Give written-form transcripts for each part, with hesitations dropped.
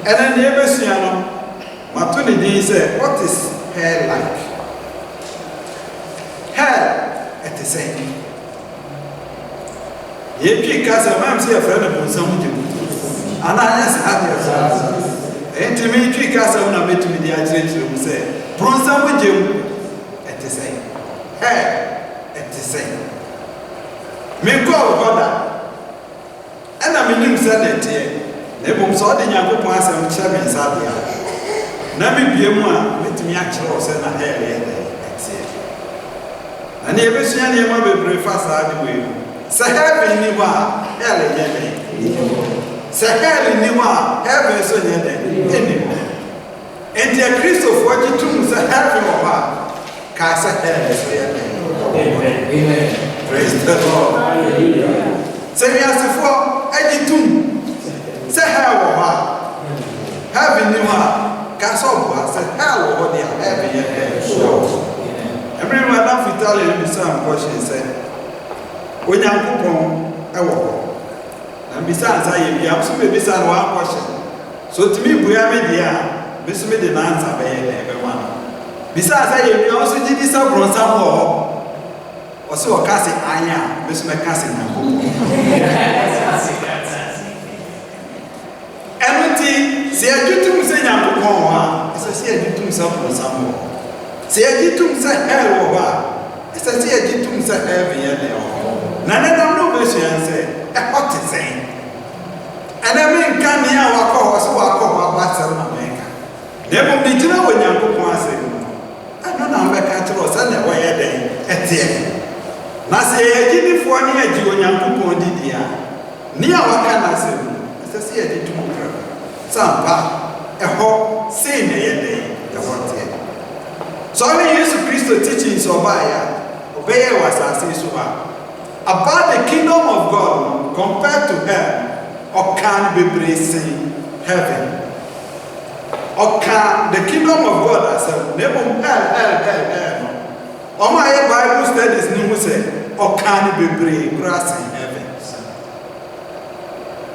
And then the Ebesiano, Matuni Din said, what is hair like? Hair at the same. Ye pick as a man see a friend of some and I asked how and to me, pick as a woman met me the agent who said, Bronson with you at the same. Hair at the same. Me go brother. And I mean, said it here. Never saw the young people as I'm chairman Sabia. Never be a one with me actually send a hair. And the Ebesian Yama will breakfast out the way. Sahel in Niwa, Hell again. Sahel in Niwa, heaven so near them. And the Christopher, what you do, Sahel of her. Casa Hell is real. Amen. Praise the Lord. Say, as before, I did too. Say, how of her. Heaven knew her. Castle said, how of they are having a head. Everyone else will tell you some question said, when you coupon, I walk. And besides, I am so maybe some one question. So to me, we are media, Miss Made an answer by everyone. Besides, I am also did this up from some more. Or so a casting iron, Miss McCassing. Everything, say, I do to say, I'm going to say, I do to some more. Say, I did to say, hell over. As I say, I did to say, heavy and none of them know what and say, a hot is saying. And I mean, can you walk over so I call my Barcelona? Never be to know when you're going to say, I don't know, I can't tell us anyway a day at the end. Now say, I didn't for any of you when you're going to do near what can I say? As I say, I did to move. Some part, a whole same day, the one day. So I used to Christo teaching Sobaya, obey was as is about the kingdom of God compared to hell, or can be bracing heaven. Or can the kingdom of God as a name hell. Or my Bible studies name say, or can be bracing heaven.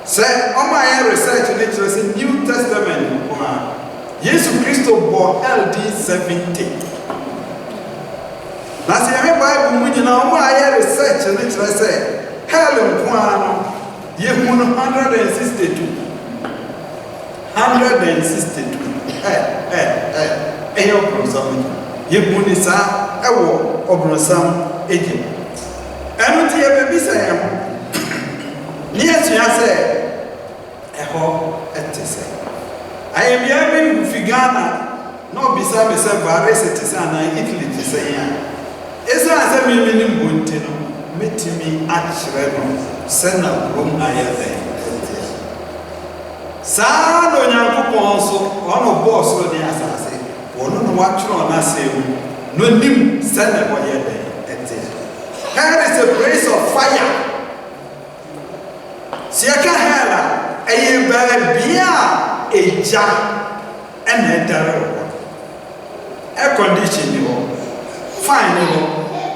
Say, on my research in the New Testament, Jesus Christ bore LD 70. Now, see, I Bible, when you know my research in it, I say, Helen Quano, you 162. 162. Hey, you Munisa, I walk over some agent. And what you baby say, yes, you say, I hope at the same. I am having Figana, no beside myself, I race it and I Italy to say, as I mean, Buntino, met me actually, send up room I have there. Sano Yakuponso, one of boss or the assassin, or no watch on us, no nim, send up what you're there. Here is a place of fire. Siaka Hela, a beer. A jar and a darrow. Air conditioning, fine,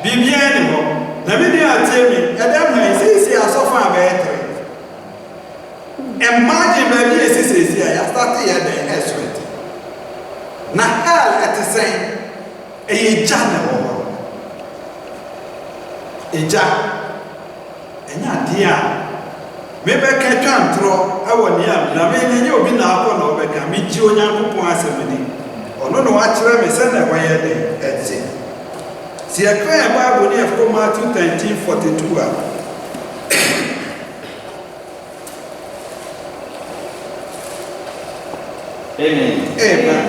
be animal. The video tell me, and then I say, I so far better. Imagine maybe a sister here, I started at the estimate. Now, hell at the same, a jar, a jar, and dear. Maybe I can't throw our yam. I mean, you'll be now on over. Can meet you on your assembly. Or no, actually, I send a way at sea. See, a clear Bible near from Matthew 19:42. Amen. Amen.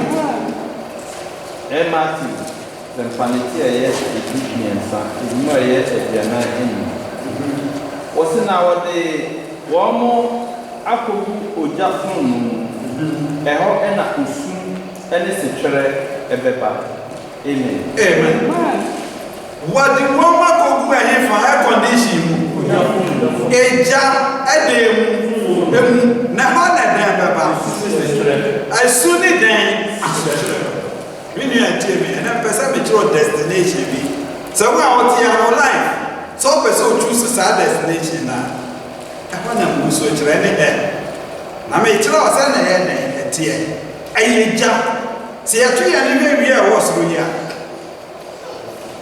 Matthew, the Panitia, yes, it is me and son. It's more yet at the night. What's in our day? One more Akobu Ojafun, a hot and a soon, and it's a chair, a beba. Amen. Amen. What the woman could wear him for air condition? A jam, a day, Nahana, I soon it then. When you are TV, and I perceive your destination. So, out here in life, so person chooses our destination now. I want to move so it's ready. I may throw us an end. ɛteɛ ɛyɛ gya sɛ yɛto yɛ ne wie a ɛwɔ soro yi a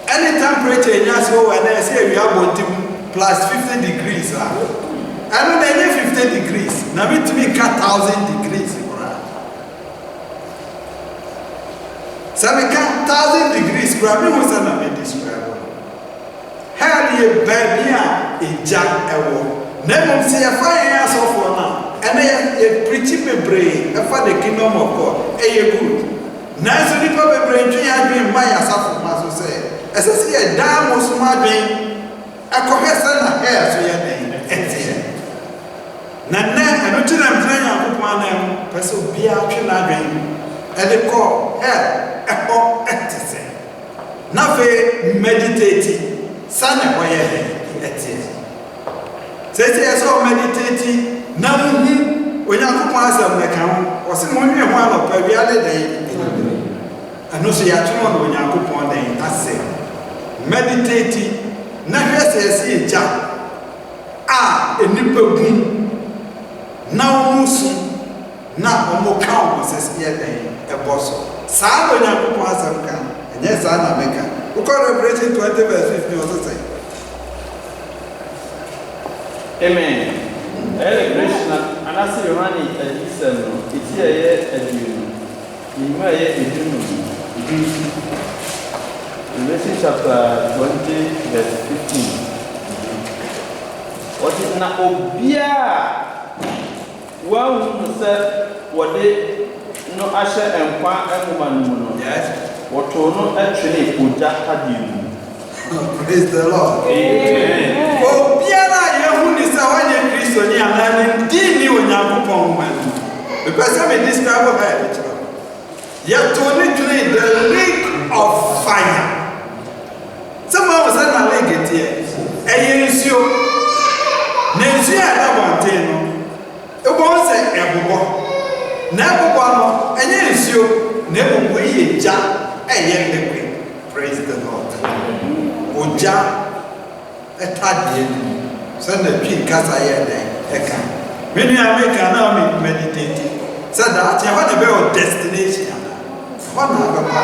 any temperature nya so wɔ na ɛsɛ awie abɔnten plus 50 degrees a ɛno na ɛnyɛ 50 degrees na metumi ka 1000 degrees koraa sɛ meka 1000 degrees koraa mehu sɛ na medescribe hell yɛ baabi a ɛgya ɛwɔ na mmom sɛ yɛfa yɛn asɔfoɔ no a ɛna yɛprikyi bebree ɛfa the kingdom of God ɛyɛ good nanso nnipa bebree ntwe yɛ adwene mma yɛ asafo ma so sɛ ɛsɛ sɛ yɛdaa mo so ma adwene ɛkɔhwɛ sɛ na hell so yɛ den ɛteɛ na nnɛ ɛno nti na mtena Nyankopɔn anan mu pɛ sɛ obiara twe n'adwene ɛde kɔ hell ɛkɔ ɛte sɛ na afei meditate sane ɛhɔ yɛ den ɛteɛ sɛsɛ yɛ sɛ ɔmeditate na muhu Onyankopɔn asɛm ne ka ho ɔse monhwɛ ho anɔpa wiade den ɛno so yɛatwerɛ no Onyankopɔn den asɛ meditate na hwɛ sɛ yɛsɛ yɛgya a nnipa gu na ɔmo so na ɔmo ka ɔmo sɛ sɛ yɛ den ɛbɔ so saa na Onyankopɔn asɛm ka ɛnyɛ saa na meka wokɔ Revelation 20 verse 15 ɔsɛ sɛ Amen. Revelation anase Yohane adisɛm no eti ɛyɛ aduonu nimu ɛyɛ edunu Revelation chapter 20 verse 15 wɔte na obiara wahu no sɛ wɔde no ahyɛ nkwa nwoma no mu no wɔtoo no atwene ogya tadeɛ mu. Praise the Lord. Amen. Obiara yehu ni sɛ wɔnyɛ Kristo ni anane di ni Onyankopɔn ma no. Because me describe her picture. Yɛtoo ne twene the lake of fire. Someone was saying na lake teɛ. Ɛyɛ nsuo. Na nsuo a ɛda bɔnten no. Ebɔn sɛ ɛbobɔ. Na ɛbobɔ no ɛnyɛ nsuo. Na ɛbobɔ yɛ gya ɛyɛ liquid. Praise the Lord. Oja ɛtadeɛ no sɛ na twi nkasa yɛ dɛn ɛka me nua meka na me meditate sɛ daakye hɔ na bɛyɛ destination hɔ na abɛkɔ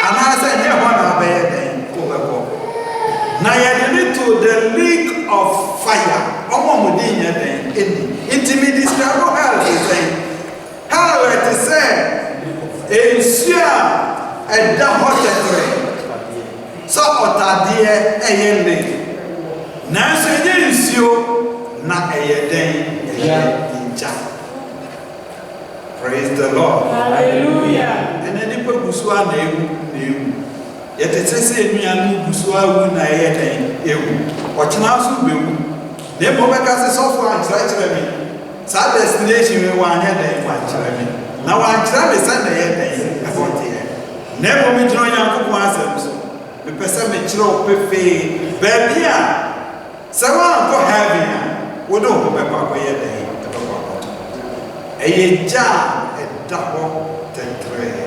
anaasɛ nyɛ hɔ na abɛyɛ dɛn wobɛkɔ na yɛde ne to the lake of fire ɔmo a mode nyɛ dɛn ɛni nti me describe hell te sɛ hell ɛte sɛ nsuo a ɛda hɔ tɛtrɛ so ɔtadeɛ ɛyɛ le nanso ɛnyɛ nsuo na ɛyɛ den ɛyɛ ngya. Praise the Lord. Hallelujah. ɛnɛ nipa gu so a na ewu yɛtete sɛ nnua no gu so a wu na ɛyɛ den ewu ɔkyena nso bɛwu na emu bɛka sɛ sɔfo ankyerɛkyerɛ mi saa destination mi wanyɛ den wankyerɛ mi na wankyerɛ mi sɛ na ɛyɛ den ɛfɔ teɛ na emu mi gyina Onyankopɔn asɛm so. Mepɛ sɛ mekyerɛ wo pefee baabi a sɛ woankɔ heaven a wode wo ho bɛkɔ akɔyɛ dɛn ɛbɛkɔ akɔtɔ ɛyɛ gya a ɛda hɔ tɛtrɛɛ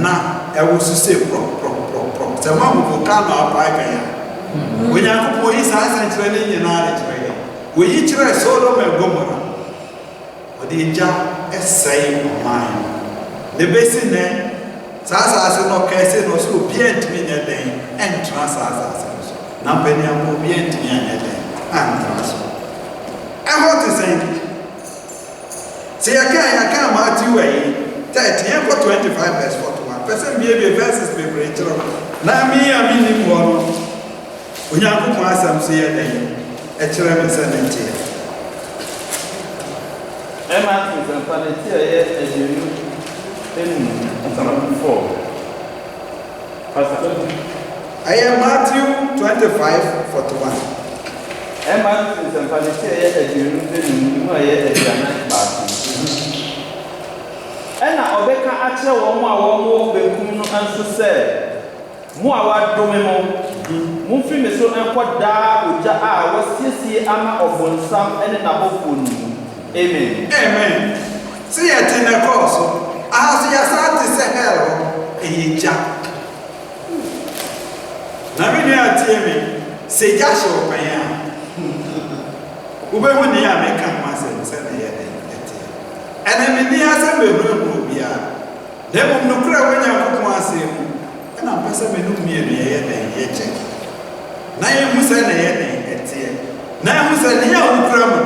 na ɛwo so sɛ prɔprɔprɔprɔ sɛ moahovo ka na apae kan a Onyankopɔn yi saa nsɛnkyerɛ no nyinaa de kyerɛ yɛ wɔyi kyerɛ Sodom and Gomorrah ɔde gya ɛsɛe ɔman ne bɛsi nnɛ saa asase no kɛse no so obiara ntumi nyɛ den ɛntena saa asase no so na mpanyinfo obiara ntumi anyɛ den antena so ɛhɔ te sɛ yɛka Matthew ayi 30 yɛnkɔ 25 verse 41 pɛ sɛ mbiebie verses bebree kyerɛ na me a mennim hɔ no Onyankopɔn asɛm so yɛ den ɛkyerɛ me sɛ ne nteɛ Matthew nsɛmpa ne ti a ɛyɛ aduonu enum nsɛmpa 4 pastor ɛyɛ Matthew 25:41 Matthew nsɛmpa ne ti a ɛyɛ aduonu enum mu a ɛyɛ aduanan baako ɛna ɔbɛka akyerɛ wɔn a wɔwɔ benkum no nso sɛ mo a wɔadome mo mumfiri me so nkɔ daa ogya a wɔsiesie ama ɔbɔnsam ne n'abɔfoɔ no mu amen amen sɛ yɛte ne kɔɔ so ahaso yɛsa te sɛ hell hɔ ɛyɛ gya na me nua atie me sɛ gya hyɛ wo pan a wobɛhu ne a meka ho asɛm sɛ na yɛ den ɛte ɛna menni asɛm bebree Demo no kura wanya ko asem. Na pesa me no mienu ye den ye che. Na ye musa na ye den etie. Na musa ne ya wo kura mu.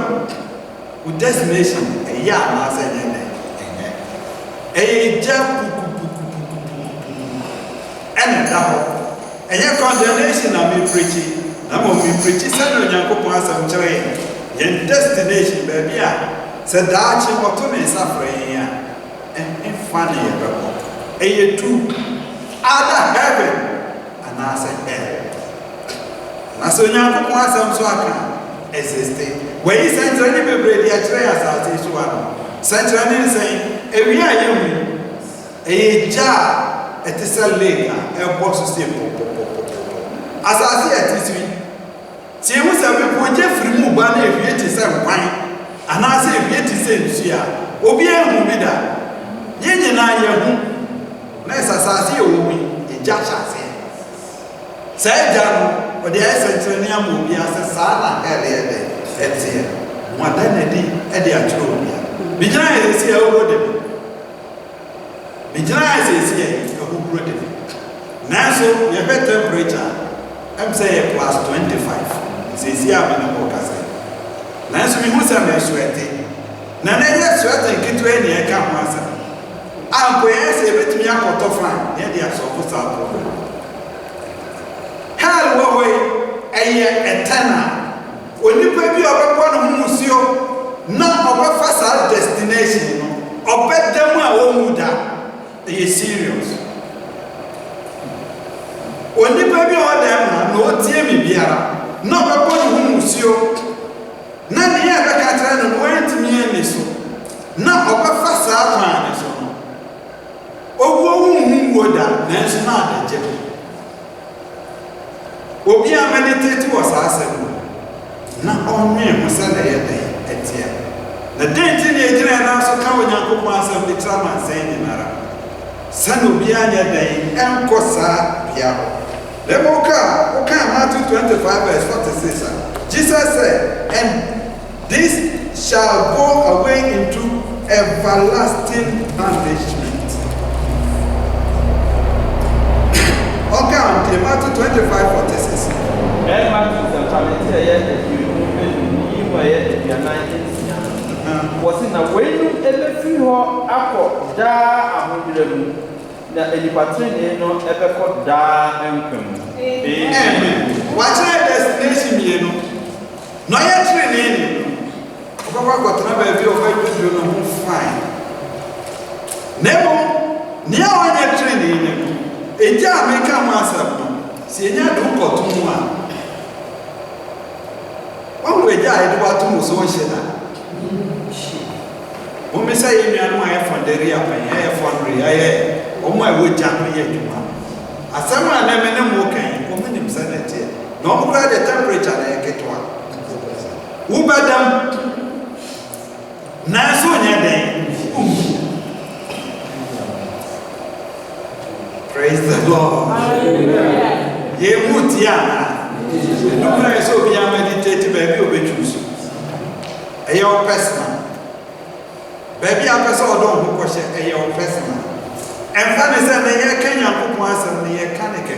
Wo destination e ya na asa ye den. E ja and condemnation na me preaching. Na mo me preaching say no Nyankopon asam kire yen destination baby a say daachi oto me safre yen en fane ye bebo. E tu other heaven and I say hell. Na so Nyankopon asam so aka existe. We yi central ni bebre dia kire asate so ano. Central ni say ewi ayemu e ja it is a lake, a box of steel. As I say, it is me. See, we say, we put Jeffrey Mubana if you say wine, and I say, if you say, Sia, Obia Mubida, Yen and I, Ness as I see, we in Jasha say. Say, Jan, but the essence of Nia Mubia says, Sana, earlier day, let's say, one then a day, at the Atrobia. Behind is here over them. Behind is here. Now, so your temperature, I'm saying plus 25. Says here, I'm in a book. Now, so we must have a sweating. Now, I sweating, get to any account. I'm going to say, let me out of line. Yeah, they are supposed to have problem. Hell, way, a tenor. When you pay me over one museo, not over first destination, or bet them my they are serious. When you baby all them, no team biara, no papa who musio. None here back at and went me and so. No upper fast out so. Oh, who would that? That's not a job. Obia meditate was asking. Not on me, Musada at here. The dainty and also come when you go pass of the trauma saying in Arab. Son of Bianya Day, and Cosa Piao. Okay, Matthew 25, verse 46. Jesus said, and this shall go away into everlasting punishment. Okay, Matthew 25, 46. Was in a way to ever feel her da na elipatrin no ever got da empem. Amen. Watch our destination, you know. No, you're training. Papa got another view of you know fine. Never near when you're training. A job may come myself. See, you don't go to one. One way, I do what to so when we say, you are my funderia, I oh my wood jump here to one. As someone never know walking, woman himself, no more the temperature I get one. Who bad them? Nasonia day. Praise the Lord. Ye mutiana. No place will be a meditative baby will be choose. A young person. Baby, I pass all down who question a young person. And funny said, the year Kenya put once and the year Kanaka.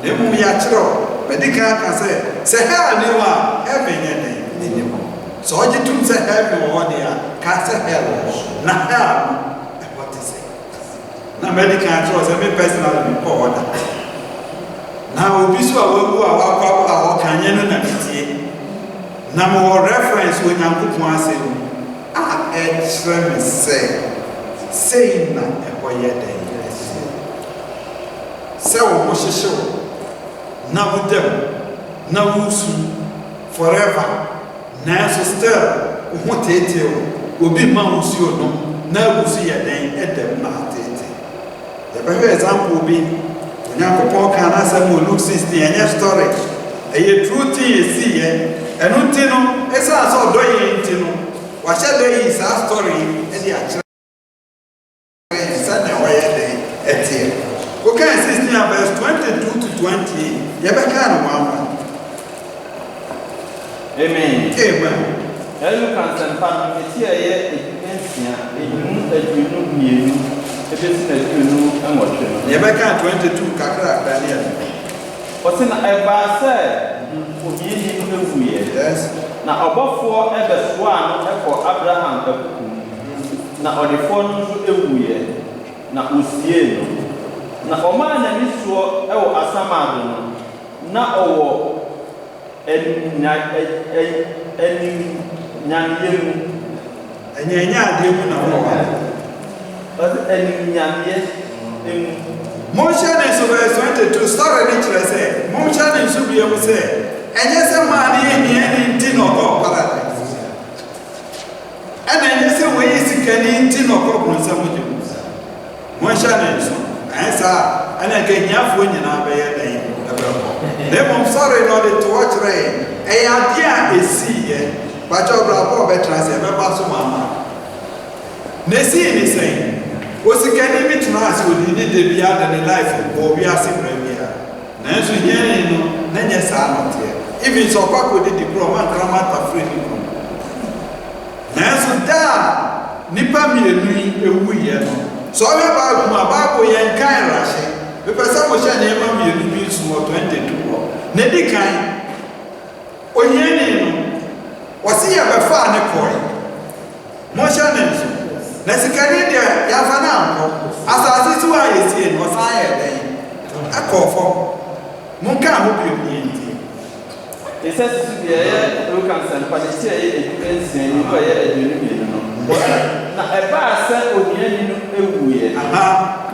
The movie are true, but the car can say, how you are having a name. So I didn't say heaven or what they are, can't say hell. Not hell. What is it? Now, medical trust, every personal report. Now, we saw who are Canyon and now, more reference when I'm put once in. Extreme saying that a boy day. So, Moshe show now with them, now forever. Now, so still, what it will be Mount no, now we see a day at them not. The better example will be when Uncle can answer Luke 60 and your story. A true thing is see, and Untino, as I saw doing Tino. What shall they is our story and the actual Sunday way at here. Okay, 16 verse 22 to 20. You have a kind of one. Amen. Amen. Hello, Cancer Family. Here, a ebesi na aduonu nwɔtwe no yɛbɛka 22 kakra akra ne yɛ ɔte na ɛbaa sɛ ohiani no awuiɛ yes na ɔbɔfoɔ ɛbɛsoa no ɛkɔ Abraham akuku na ɔdefoɔ no nso awuiɛ na osie no na ɔmaa n'ani soɔ ɛwɔ Asamado no na ɔwɔ animnyaneɛ mu ɛnyɛnyɛ adeɛ mu na wɔwɔ ɔde animnyaneɛ mu monhyɛ ne nso verse 22 story ne kyerɛ sɛ monhyɛ ne nso bia mu sɛ ɛnyɛ sɛ maa ne yɛhia ne nti na ɔkɔ paradise ɛna ɛnyɛ sɛ wɔyɛ sika ne nti na ɔkɔ bronsam gye mu monhyɛ ne nso ɛyɛ saa ɛna nka hiafoɔ nyinaa bɛyɛ dɛn ɛbɛkɔ na mmom story na ɔde to hɔ kyerɛ yɛ ɛyɛ adeɛ a ɛsiiɛ bakyɛ ɔbrabɔ ɔbɛtena sɛ ɛbɛba so mama na ɛsii ne sɛn osikani bi tena ase odi ne de bi ada ne life wɔ bi ase brɛ bi a nanso hiɛni no na nyɛ saa nɔteɛ even sɛ ɔkɔ akɔdi di kuro ɔma nkrama atafere ne kuro nanso daa nipa mmienu yi ewu yɛ no sɛ ɔyɛ baabu mu a baabu yɛ nkan rahyɛ pepɛ sɛ mohyɛ nneɛma mmienu bi nso wɔ 22 hɔ na di kan ohiɛni no wɔsi yɛ bɛfa ne kɔɛ mohyɛ ne nso na sikari deɛ yɛafa no ankɔ asase so a yɛsie no ɔsan yɛ dɛn ɛkɔɔ fam monka ho biomie nti ɛsɛ susu deɛ ɛyɛ Luka nsɛmpa ne sɛ ɛyɛ adwuma nsia ni no ɛyɛ aduonu mmienu no na ɛbaa sɛ ohiani no awuiɛ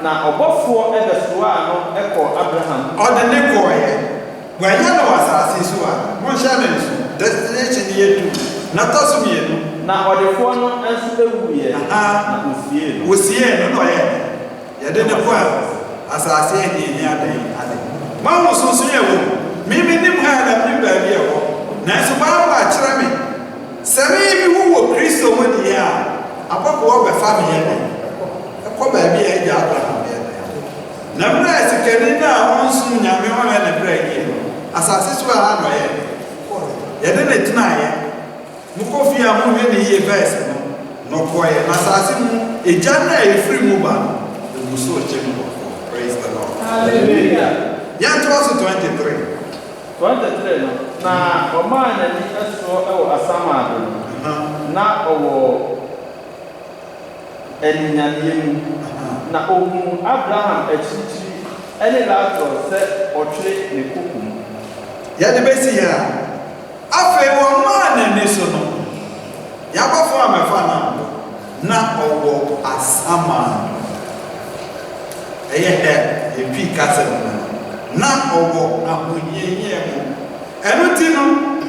na ɔbɔfoɔ ɛbɛsoaa no ɛkɔ Abraham ɔde ne kɔɔeɛ wɔanyɛ no wɔ asase so a monhyɛ ne nso destination yɛdu na tɔ so mmienu na ɔdefoɔ no nso awuiɛ na osie no wosie no na ɔyɛ yɛde ne kɔ a asase ɛhiɛhia adan ade ma wo soso yɛ wɔ mimi nim ha na mi baabi ɛwɔ nanso baabɔ akyerɛ me sɛ me bi wu wɔ Kristo mu deɛ a abɔbɔwɔ bɛfa me yɛ dɛn ɛkɔ baabi a agya Abraham yɛ dɛn na mmerɛ a sikani no a ɔnsom nyame ɔyɛ ne berɛ yie no asase so a ha na ɔyɛ yɛde ne tenaeɛ mokɔ fie a mohwɛ ne yie verse no na ɔkɔɛ na asase mu egya no a ɛfiri mu ba no ɛgu so ɔkyɛ mu bɔfoɔ praise the Lord hallelujah yɛntoa so 23 no na ɔmaa n'ani ɛsoɔ ɛwɔ Asamado no na ɔwɔ aninyaneɛ mu na ohun Abraham akyirikyiri ɛne Lazarus sɛ ɔtwere ne koko mu yɛde bɛsi yɛ a afei wɔmaa n'ani so no yɛabɔfo a mɛfa no na ɔwɔ Asamado ɛyɛ hɛ ɛpii kasa no na ɔwɔ ahohiahia mu ɛno ti no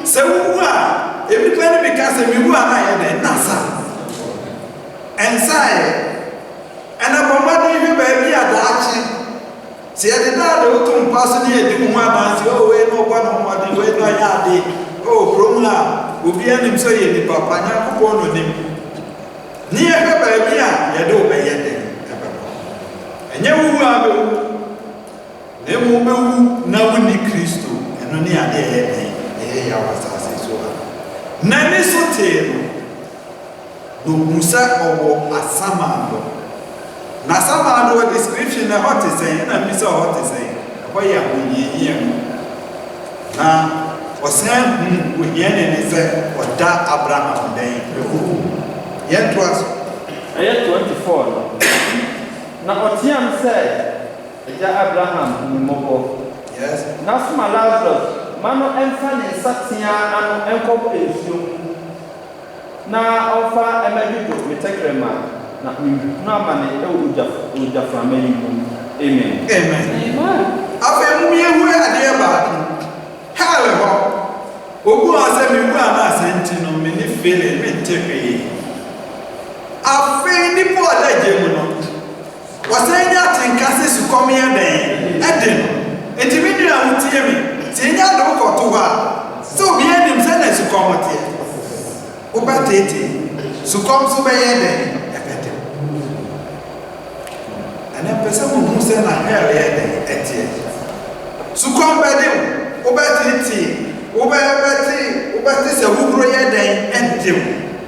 sɛ wowu a ebipa no bi ka sɛ mewu a na yɛ dɛ nasa ɛnsaeɛ ɛna bɔmmɔden hwɛ baabi a daakye sɛ yɛde daa de woto mpa so ne yɛdi mu ho adanse wei na ɔbɔ no mmɔden wei na ɔyɛ ade kurom a obiara nim sɛ yɛ nipa pa Nyankopɔn no nim ne yɛhwɛ baabi a yɛde wo bɛyɛ dɛ ɛbɛkɔ ɛnyɛ wowu a bɛwu na emu bɛwu na wuni Kristo ɛno ne ade ɛyɛ dɛn ɛyɛ yaw asase so a na ne so tee no na ohu sɛ ɔwɔ Asamado na Asamado wɔ description na ɛhɔ te sɛn ɛna mbi sɛ ɔhɔ te sɛn ɛhɔ yɛ ahohiahia mu na ɔsan hu ohiani ne sɛ ɔda Abraham dɛn ɛhu yɛntoa so ɛyɛ 24 no na ɔteam sɛ Agya Abraham mmɔbɔ yes na soma Lazarus ma no ɛmfa ne nsatea ano ɛnkɔbɔ nsuo mu na ɔmfa ɛmɛdwodwo me tɛkrɛma na nhunu amane ɛwɔ ogyaframa yi mu amen afei mu yɛhu adeɛ baako hɛle hɔ ogu a sɛ mewu a na asɛnti no mene fele mente hwee afei nipa ɔda gye mu no wɔsɛ nya atenka sɛ sukɔm yɛ dɛn ɛde no enti me nua wotie me sɛ nya de wokɔto hɔ a sɛ obiara nim sɛ na sukɔm teɛ wobɛtete sukɔm so bɛyɛ dɛn ɛbɛde ɛnɛ mpɛ sɛ wohu sɛ na hɛl yɛ dɛn ɛteɛ sukɔm bɛde wo wobɛtete wobɛte sɛ woburo yɛ dɛn ɛde wo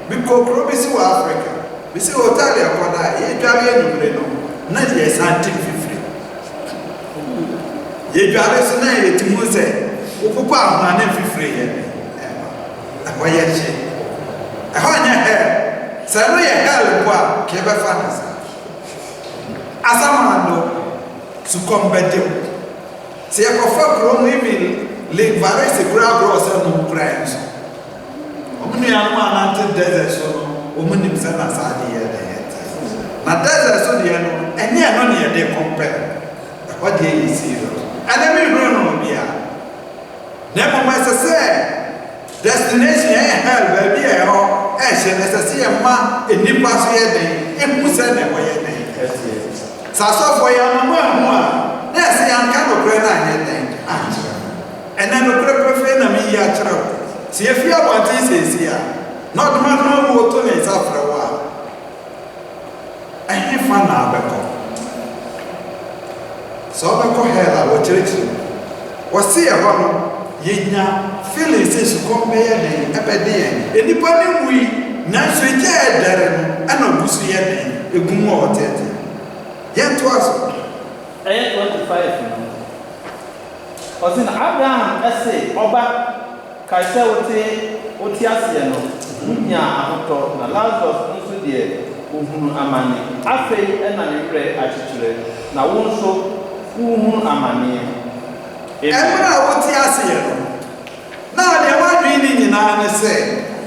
bi kokoro bi si wɔ Africa bi si hotel ɛkɔda yɛdware anwummerɛ no yes anti fifri ye dware so na ye timu se opupa ahuna na fifri ye wa ye che ha nya he se no ye hell kwa ke be fa na sa asamando su kombetem se ye ko fa kro no even le vare se kura bro se no friends omni anu anante desert so omni bisa na sa de ye na desert so de no eni ano ne de compare what dey you see and me no bia na mo ma se destination e hell ba bia e ho e se necessary ma enipa so ye den e mu se na wo ye den sa so for ya no mu a na se yan ka no kre na ye den and then no kre na mi ya kire si e fi abante se a not man no wo to ne sa fra wa I fa na abeko so abeko hela wo chirichi wo se e ho no yenya feelings is kombe ye den ebede ye enipa ne wui na so je edere no ana busu ye den egumu o tete ye to aso 25 Osin Abraham ese oba kaise oti ase no nya ahoto na Lazarus nso de ohunu amane afei ena ne hwere achichire na wo nso ohunu amane Emra woti ase no na de wadwi ni nyina ne se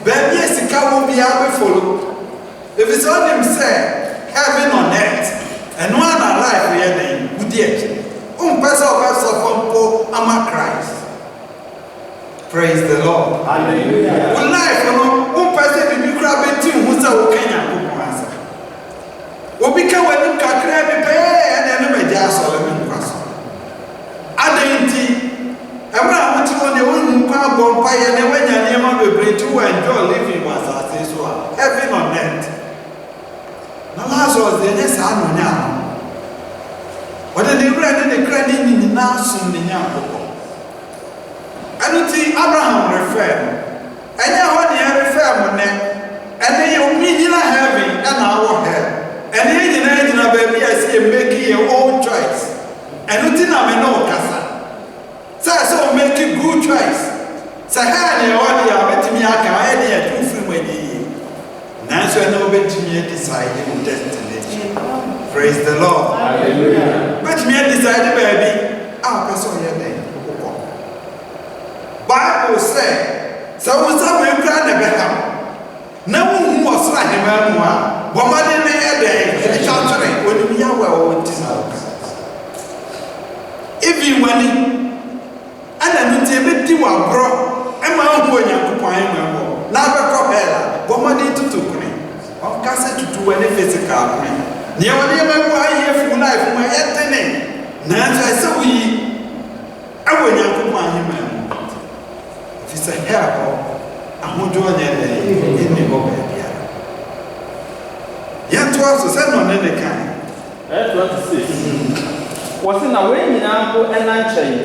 ba bi esika wo bia be follow if it's on him say heaven on earth and one alive here then wudi echi person of ama Christ. Praise the Lord. Hallelujah. Well, life, person be grabbing who's a Kenya. We become when you can grab a pay and then we just all in cross. Identity. Everyone wants to know the one who can't go by and when you're near my baby to enjoy living was as this one. Heaven on earth. Now, Lazarus, the next one now. What are they running the credit in the nation in Yankoko? I don't think Abraham referred. And now what they refer on them, and they mean in heaven and our hell. And then in a baby, I see making your own choice. And nothing I know, Cassa. So make a good choice. So, honey, what you are betting me, I can idea to free when you now, so I know betting me decide your destination. Praise the Lord. Hallelujah. But me decide, baby, our person your name. Bible say, so was some plan Abraham. No one was like him, but what did they have there? Sheltering when we are well. If you went in, and I didn't do a bro, and my own way, you could find my now go ahead. What money to me? Of cassette to do any physical me. Near why here for life, my ethnic. Now I saw I will not put my human. If it's a hair, I won't join in the book. Yet to us, send on any kind. 26. Was in a way in Uncle and Anchain.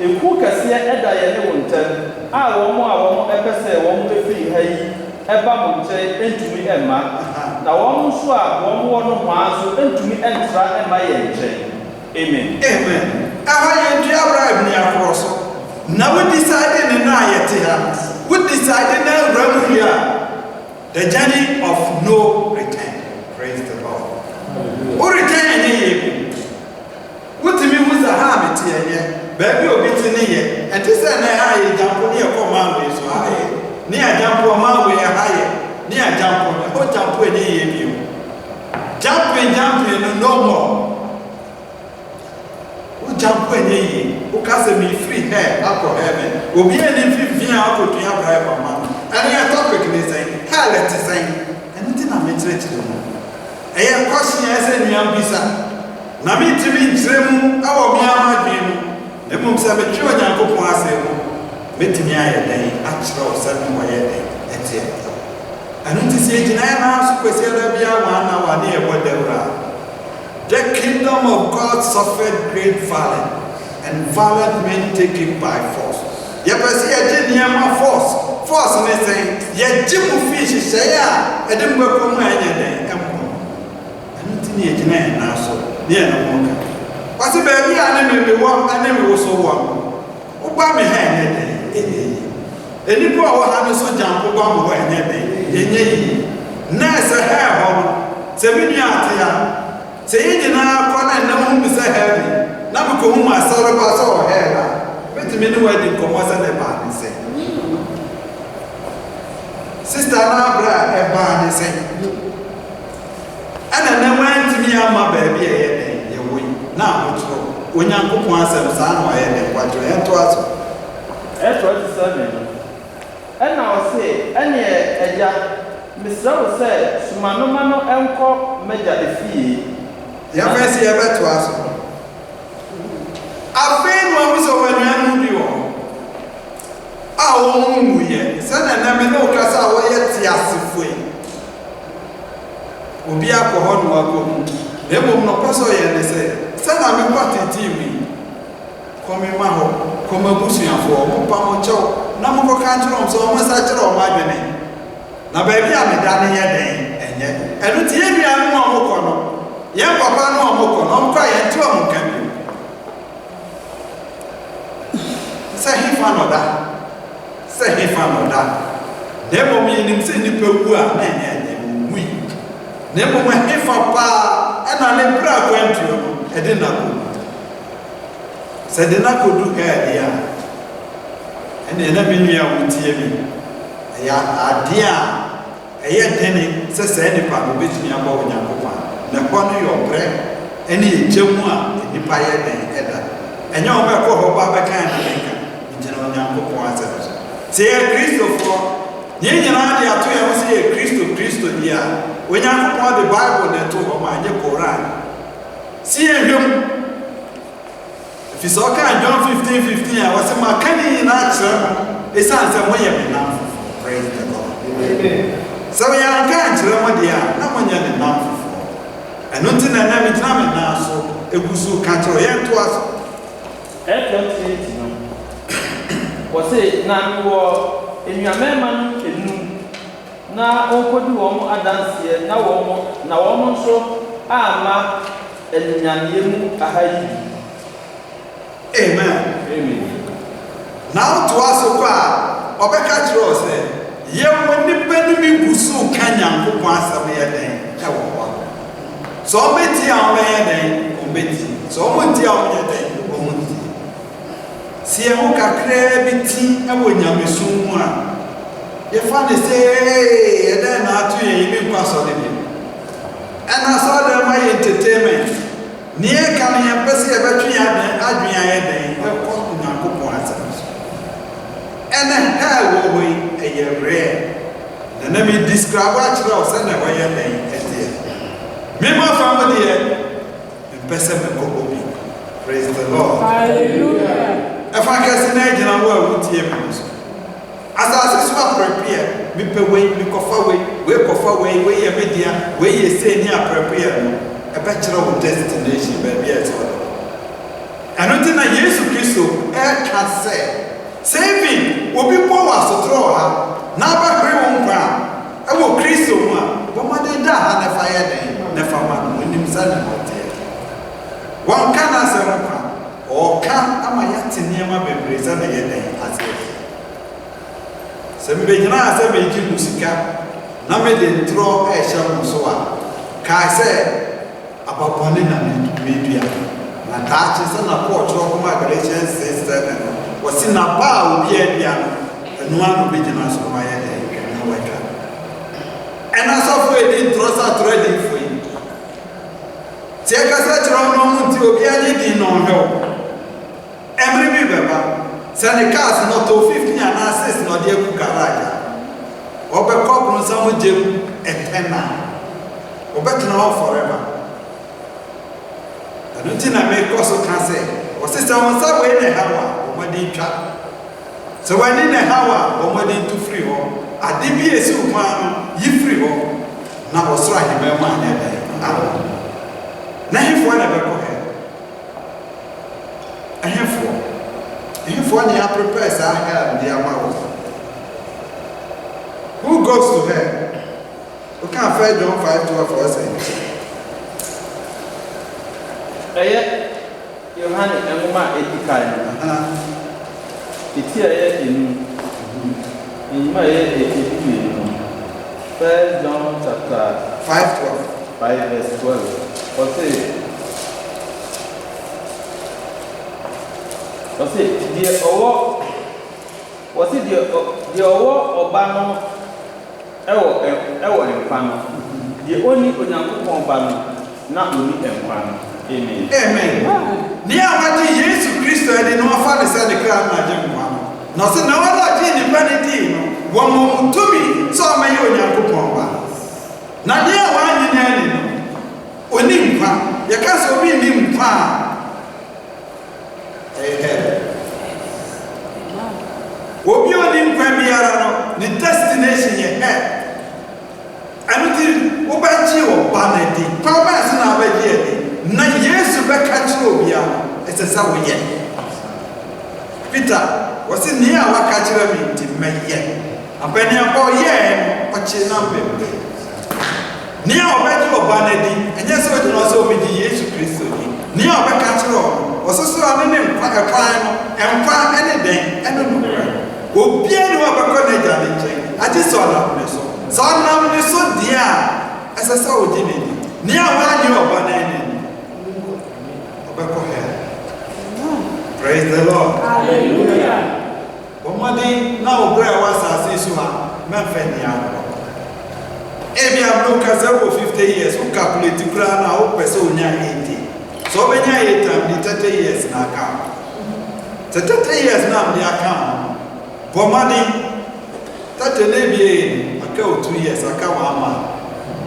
In Kukasia Edda and Winton, I won't ever say one way free hay, a bubble chain into me, Emma. Now one swap, one once into me and try and my chain. Amen. Amen. I want you to arrive near Crosso. Now we decided in Nayati, we decided now run here the journey of no return. Praise the Lord. Who return? What to me was a habit here, baby, or bit in here, and this and I jump near command so high, near jump on my way higher, near jump on the whole jump when you jumping, no more. Who jump when who can me free hair up for heaven? Will be any 15 out to your driver, man. And your topic is saying, hell, let us say, anything I'm interested in. I am question as any young visa. Nami to be trim, our Mama dream. The moon said, but you and Uncle Poise, meeting me a day, actual 7 way, that's it. And it is 89 hours, because there be 1 hour near what they were. The kingdom of God suffered great violence, and violent men take it by force. Yet, I see I did near my force. Force, and they say, yet Jim Fish say, I didn't work on my day. And ni egyina na so ne na mo ka wase ba bi ane me wo ane me wo so wo wo ba me ha ne de eni ko wo ha ne so jampo ba mo wa ne de enye yi na se ha ho se bi ni atia se egyina ko na na mo bi se ha bi na me ko hu ma sare ba so ho ha la beti me ni wa di ko mo se ne ba ni se sister na bra e ba ni se ana na wanti mi ama ba bi e ye wo na amotro onyankopon asem sa na wa ye ne kwatro e to aso e to aso ana o se ene eja misra o se sumano mano enko meja efie ya fesi e beto aso afei no amuso wanu anu bi wo a wo mu ye se na me no kasa wo ye ti asefo obi akọhọ no akomu na ebom no paso ye ne se na me kwati TV komi ma ho koma busuafo mo pa mo chew na mo ko kan tro so mo sa kire o ma dwene na ba bi a me da ne ye den enye enu tie bia no mo ko no ye papa no mo ko no mpa ye tro mo kan bi sa hi fa no da de mo mi nim se ni pe wu a na enye ne mo hefa pa ana le bra kwantu e de na ko se de na ko du ka dia ene na me nua wutie mi ya adia e ye deni se se ni pa no betumi aba onyankopa na ko no yo pre ene ye gemu a ni pa ye den eda enye o be ko ho ba be kan na nka njena onyankopa ase se ye Christopher nye nyina de ato ye wo se ye Christo dia onyankopon the Bible na to ho ma nye Quran si ehwem fi so kan John 15:15 a wase ma kani na kire esan se mo ye me na praise the God amen so ya kan kire mo dia na mo nya me na eno ntina na me tena me na so egusu kan kire ye to aso no wase na wo enuamema no enu na onkodi wo adanse na wo nso ama enyanye mu ahayi amen now to aso kwa obeka kiro se ye woni penu mi gusu kanyanko asam ye den ka wo so meti a ye den o meti so meti a ye den o meti si e ho kakra bi ti e wo nyamesu mu a ye fa ne se e den na atu ye mi kwa so de bi ana so de ma entertainment ni e kan ye pese ye betwe ya den adwen ya den e ko nyankopon asem ene ha wo we e ye rare na me describe what you say na wa ye den e de me ma fa mo de ye pese me ko obi praise the Lord hallelujah if I can see na jina wo awutie me so asase so prepare me pe we me kofa we we ye media we ye say ni prepare no e be kire wo destination be be e so anoti na Yesu Kristo e ka say saving obi po wa sotro ha na ba hwe wo nkwa e wo Kristo mu a bo ma de da ha na fa ye den na fa ma no nim sa na hote wan kana se nkwa o ka ama ya tiniema bebre za na ye den ase se mbe nyina se me ji musika na me de ntro e hye mo so a ka se abapone na me dua na ta che se na po chro ko ma Galatians 6:7 wasi na ba obi a bia no anu be nyina so ma ye de na weka ena so fo e de ntro sa trading fo yi ti e ka se chro no mu ti obi a ni di no hwe emri bi beba sani cars no to 15 and 6 no dey ku garage obe cop no samo jem etena obe tena forever anuti na me koso kan say o sister won sa we na hawa o ma dey twa so when in hawa o ma dey to free ho ade bi esi o ma no yi free ho na o sra hi be ma na be na hifo na be ko he If one year prepares our hell, dear mouth. Who goes to hell? You can't find John 5:12 for us. ɛyɛ Yohane nwoma a ɛdi kan ɛti a ɛyɛ enum nwoma a ɛyɛ ɛdi mmienu 1 John chapter 5 verse 12 ɔse deɛ ɔwɔ ɔba no ɛwɔ nkwa no deɛ ɔni Onyankopɔn ba no na ɔni nkwa no. Amen. Ni awagye Yesu Kristo ade no afa ne sɛ de kra na agye nkwa no. Na ɔse na wala gye nipa ne di no, wɔn mo tumi sɛ ɔmɛyɛ Onyankopɔn ba. Na deɛ awanyi na ani no, oni nkwa. Yɛka sɛ obi ni nkwa a obi oni nkwa biara no, ne destination yɛ hell. Ɛnti wobɛgye ɔba na di. Kwa ɔbɛyɛ na abɛgye adi. Na Yesu bɛka kyerɛ obiara ɛsɛ sɛ woyɛ. Peter wɔsi nea a waka kyerɛ me nti mɛyɛ. Abɛniabɔ yɛɛ no ɔkye na mbɛbrɛ. Nea ɔbɛgye ɔba na di ɛnyɛ sɛ ɔgyina sɛ ɔbɛgye Yesu Kristo di. Nea ɔbɛka kyerɛ ɔno ɔsoso ɔne ne nkwa ɛkwan no nkwa ɛne dɛn ɛne nokora. Obiara ne wɔbɛkɔ n'agya ne nkyɛn agye sɛ ɔnam ne so. Sɛ ɔnam ne so deɛ a ɛsɛ sɛ ɔgye ne di. Nea wanyɛ ɔba na ɛne praise the Lord. Hallelujah. Omadi na obre wa sase so ha memfe ni awo. Ebi am no kase for 50 years who calculate kura na o pese onya 80. So obenya 8 am di 30 years na aka. 30 years na am di aka. Omadi 30 na bi aka o 2 years aka wa ama.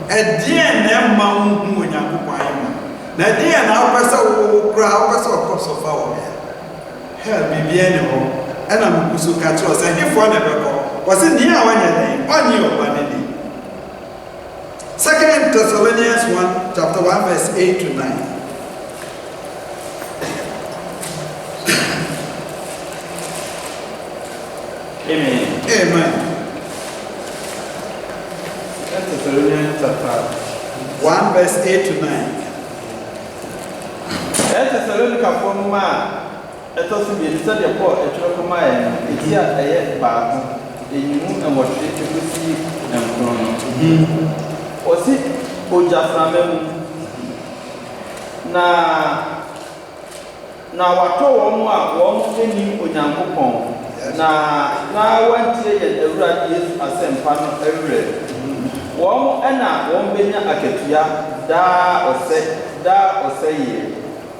Edie na ma hu Onyankopɔn ayema. Na die na o pese o kura o pese o kosofa wo. Hell bibia ne ho ana mkusu ka kyerɛ sɛ hefo na bɛkɔ wɔse nea a wanyɛ dɛn ɔnyɛ ɔba ne di. 2 Thessalonians 1 chapter 1 verse 8 to 9. Amen. 2 Thessalonians chapter 1 verse 8 to 9. Thessalonica from ma ɛtɔ so bi sɛdeɛ Paul ɛtwerɛ kɔma yɛn no ɛti a ɛyɛ baako ɛnyimu ɛwɔtwe ɛkɔsi nkron no ɔsi ogyaframa mu na watɔ wɔn a wɔn anim Onyankopɔn na wɔntie yɛn Awurade Yesu asɛmpa no ɛwerɛ wɔn ɛna wɔn bɛnya akatua daa ɔsɛ yie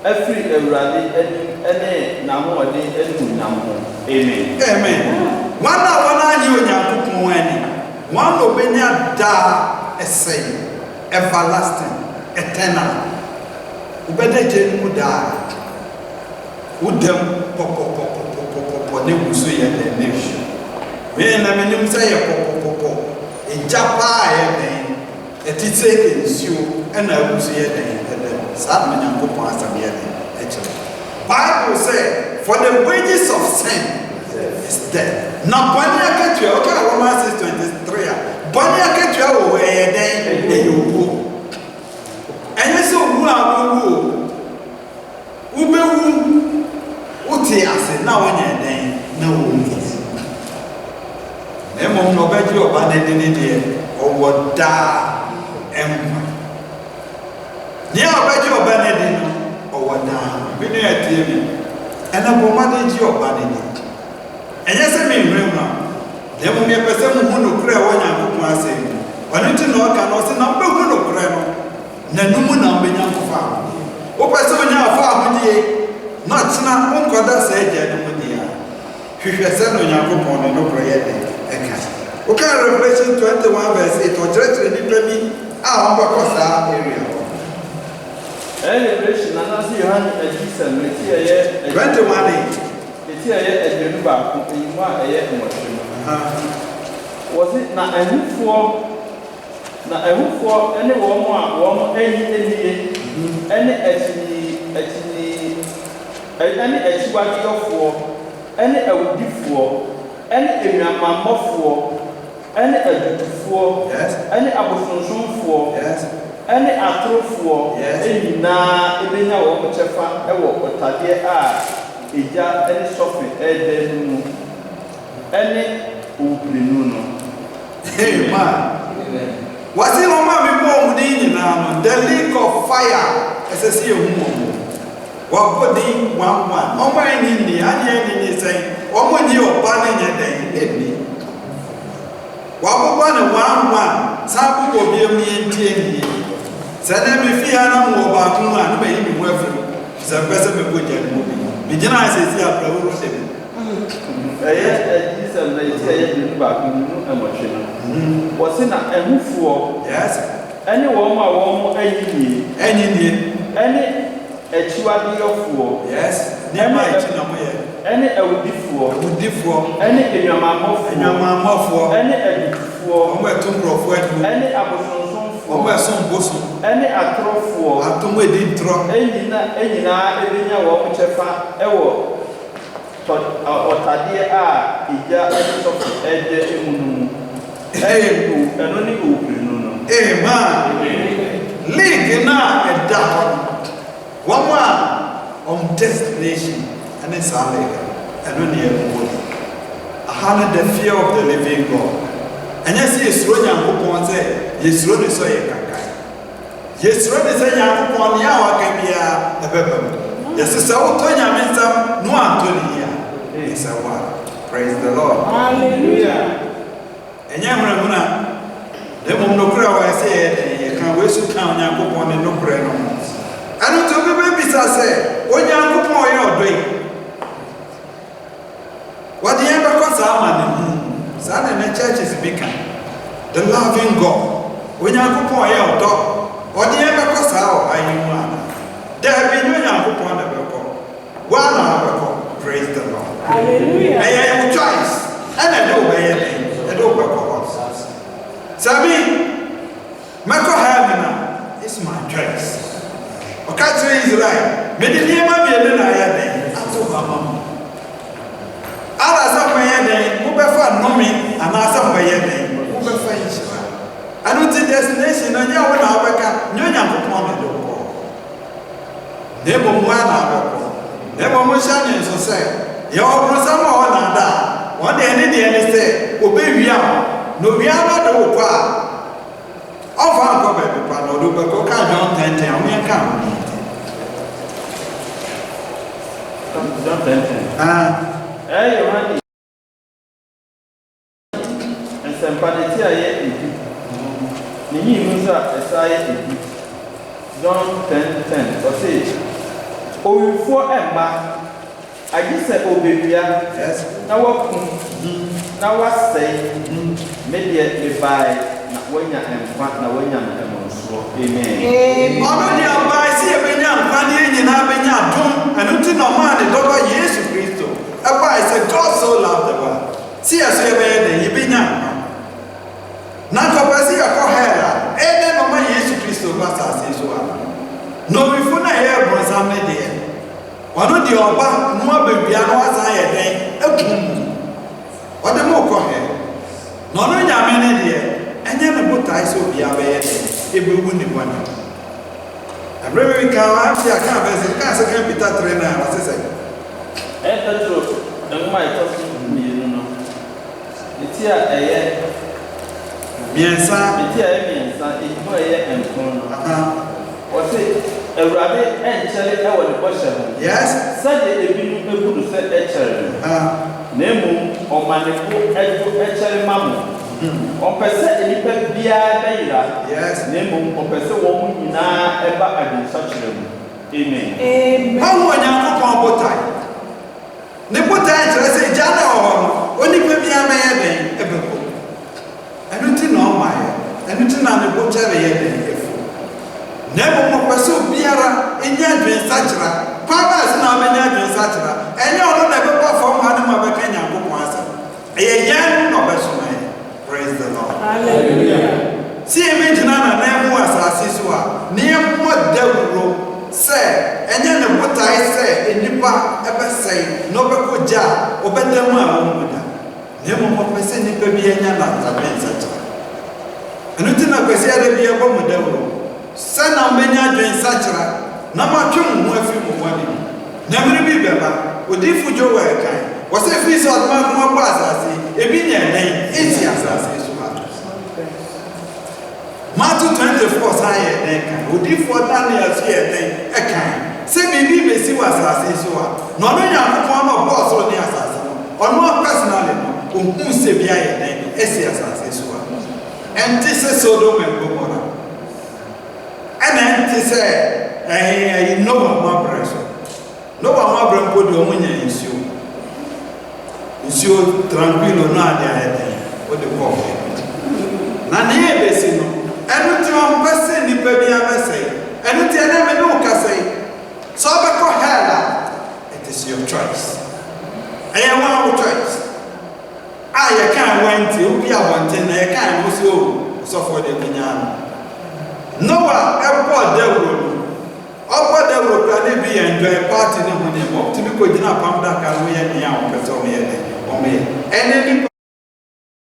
afiri Awurade anim ɛne n'ahoɔden anuonyam ho. Amen. Wana anyi Onyankopɔn ani wana obenya daa ɛsɛ everlasting eternal ubɛda gye mu daa udam pɔpɔpɔpɔpɔpɔ ne wusu yɛ dɛ ne hwɛ wei na menim sɛ yɛ pɔpɔpɔpɔ egya paa yɛ dɛn ɛti sɛ nsuo ɛna wusu yɛ dɛn ɛdɛ saa na Onyankopɔn asɛm yɛ dɛn ɛkyerɛ. Bible say for the wages of sin is death. Na bɔne akatua okay Romans 6:23 a bɔne akatua wɔ ɛyɛ dɛn ɛyɛ owu. Ɛnyɛ sɛ owu a wowu wobɛwu wote ase na wɔnyɛ dɛn na wɔwu. Na mmom na ɔbɛgye ɔba ne deɛ ɔwɔ daa ɛnkwa. Nea ɔbɛgye ɔba ne de no ɔwɔ daa bi ne ɛtie mi ɛna bɔma de gye ɔba ne de ɛnyɛ sɛ menwerɛ mu a na mmom yɛpɛ sɛ muhu nokorɛ a ɛwɔ Nyankopɔn asɛm mu ɔno nti na ɔka no ɔsɛ na wobɛhu nokorɛ no n'anom na wobɛnya nkɔfa ahodeɛ wopɛ sɛ wonya afa ahodeɛ na ɔkyena wonkɔda saa agya no mu deɛ a hwehwɛ sɛ na Onyankopɔn no nokorɛ yɛ de ɛka woka Revelation 21 verse 8 ɔkyerɛkyerɛ nnipa bi a wɔbɛkɔ saa area hɔ. Revelation anase Yohane Adisam eti ɛyɛ 21 eti ɛyɛ aduonu baako eyimu a ɛyɛ nwɔtwe no wɔsi na ɛhufoɔ ɛne wɔn a wɔn ani anie ɛne akyiwadeɛfoɔ ɛne awudifoɔ ɛne enwamammɔfoɔ ɛne adudufoɔ ɛne abosonsomfoɔ ɛne atorofoɔ nyinaa ɛbɛnya wɔn kyɛfa ɛwɔ ɔtadeɛ a egya ɛne sɔfe ɛda no mu ɛne owuprenu no. Wasi mama mi bɔ mu de nyinaa no the lake of fire ɛsɛ sɛ ehu wɔn wɔbɔ de 1-1 ɔmo ani ni anyɛ ni sɛn ɔmo nyi ɔba ne nyɛ dɛn ɛni wɔabobɔ ne 1-1 saa bobɔ bi emu yɛ ntie nie sɛ dɛ mi fi ha na mo wɔ baako mu a ne bɛyi mi ho afiri sɛ mpɛ sɛ mɛbɔ gya ne mu bi mi gyina ha sɛ si apɛworo sɛ mi. ɛyɛ ɛdisɛm na yɛsi ɛyɛ de nu baako mu ɛmɔtwe no wɔsi na ɛhufoɔ ɛne wɔn a wɔn ayi nie ɛne akyiwadeyɔfoɔ nneɛma akyi na mo yɛ ɛne awudifoɔ ɛne enwamamɔfoɔ ɛne adutufoɔ wɔn ɛto nkurɔfoɔ adum ɛne abosonsomfoɔ wɔn ɛso mbosom ɛne atorofoɔ atom edi ntorɔ ɛnyinaa ɛbɛnya wɔn kyɛfa ɛwɔ ɔtadeɛ a egya ɛne sɔfo ɛdɛ emu no mu ɛno ne owuprenu no. League na ɛda hɔ wɔn a on destination ɛne saa league ɛno ne ɛmu aha ne the fear of the living God ɛnyɛ sɛ yɛsuro Nyankopɔn sɛ yɛsuro ne sɛ yɛ kaka yɛsuro ne sɛ Nyankopɔn ne a waka biara ɛbɛba mu yɛsɛ sɛ wotɔ Nyame nsɛm no antɔ ne yia yɛsɛ wa praise the Lord hallelujah ɛnyɛ mmerɛmuna na mmom nokorɛ a wɔyɛ sɛ yɛka wɔasu ka Onyankopɔn ne nokorɛ no ɛno nti obi bɛbisa sɛ Onyankopɔn ɔyɛ ɔdɔ yi wɔde yɛn bɛkɔ saa ama ne ho saa na ne churches bi ka the loving God Onyankopɔn ɔyɛ ɔdɔ ɔde yɛn bɛkɔ saa ɔhayi mu ana daabi ne Onyankopɔn na bɛkɔ wɔn na abɛkɔ praise the Lord hallelujah ɛyɛ your choice ɛna ɛde wobɛyɛ dɛn ɛde wobɛkɔ hɔ sabi mɛkɔ heaven a it's my choice ɔka kyerɛ Israel mede nneɛma mmienu na ayɛ dɛn ato hama mu ara sɛ mobɛyɛ dɛn mobɛfa nnome anaasɛ mobɛyɛ dɛn mobɛfa nhyira ɛno nti destination no nyɛ wo na wobɛka nyɛ Onyankopɔn na de wokɔ na mmom wo a na abɛkɔ na mmom hyɛ ne nso sɛ yɛwɔ borɔsam a ɔnaada a wɔn deɛ ne deɛ ne sɛ obɛwia wo na owia no de wo kɔ a ɔfa nkɔ baabi pa na ɔde wobɛkɔ ka John 10:10 a woyɛka ho ne John 10:10 Yohane nsɛmpa ne ti a yɛ ebi ne yi mu nso a ɛsa yɛ ebi John 10:10 ɔse owifoɔ ɛmma agye sɛ obewia na wakum na wasɛe me deɛ mebae na wanya nkwa na wanya mmɔnsoɔ amen ɔno deɛ ɔbae sɛ yɛbɛnya nkwa ne nyinaa bɛnya adom ɛno nti na ɔmaa ne dɔbɔ Yesu Kristo ɛbae sɛ God so loved the world sɛ yɛ so yɛbɛyɛ dɛ yɛbɛnya nkwa na nkɔpɛ sɛ yɛkɔ hell a ɛdɛ na ɔma Yesu Kristo ba asase so a na owifo no a ɛyɛ brɔnsam ne deɛ ɔno deɛ ɔba no abɛwia no wasan yɛ dɛn akum mu ɔde mo kɔ hell na ɔno Nyame ne deɛ ɛnyɛ ne botae sɛ obiara bɛyɛ dɛn ɛbɛwu ne bɔne abrɛ bi ka wafi aka abɛsɛ ka sɛ ka Peter 3:9 wɔse sɛ Petro nwoma ɛtɔ so mmienu no eti a ɛyɛ mmiɛnsa enyim a ɛyɛ nkron no wɔse Awurade ɛnkyɛre ɛwɔ ne bɔhyɛ ho sɛdeɛ ebinom ebu no sɛ ɛkyɛre no na mmom ɔma ne bo ɛkyɛre ma mo ɔmpɛ sɛ nnipa biara bɛyera na mmom ɔmpɛ sɛ wɔn mu nyinaa ɛba adwensakyerɛ mu amen ɔho Onyankopɔn botae ne botae kyerɛ sɛ gya na wɔ hɔ no onipa biara bɛyɛ dɛn ɛbɛkɔ ɛno nti na ɔmayɛ ɛno nti na ne bo kyɛre yɛ dɛn na mmom ɔpɛ sɛ obiara ɛnyɛ adwensakyera kwaba sɛ na ɔbɛnya adwensakyera ɛnyɛ ɔno na ɛbɛba fam ha ne ma bɛka Nyankopɔn asɛm ɛyɛ yɛn na ɔbɛsoma yɛ praise the Lord hallelujah si emi gyina na nan mu asase so a ne yɛmmɔ dawuro sɛ ɛnyɛ ne botae sɛ nnipa ɛbɛsɛe na ɔbɛkɔ gya a ɔbɛda mu a wɔmmu da na mmom ɔpɛ sɛ nnipa bi ɛnya na adwensakyera ɛno nti na kwasi ada bi ɛbɔ mu dawuro Sana menya dwen sachra na ma twem ho afi mu wani na mere bi beba odifu jo wa kan wo se fi so ma mo ba asase ebi nya den enti asase so ma Matu 24 sa ye den kan odifu da na aso ye den e kan se bibi be si wa asase so a no no nya ko ma boss ro ni asase no ono personally no ohun se bia ye den e si asase so a enti se Sodom and Gomorrah and say, Noah, my brother. Noah, my brother, put your money in you. You tranquilo, not the head. What the call it? Nani, Bessino. And what you person, the baby, I say. And what you never know, Cassay. So I call her. It is your choice. I am one choice. I can't wait to be a one thing. I can't also suffer the Pinyan. Noah ever devil. Upper devil can be enjoy party in the money. To be good enough, I'm not going to be able to me. And any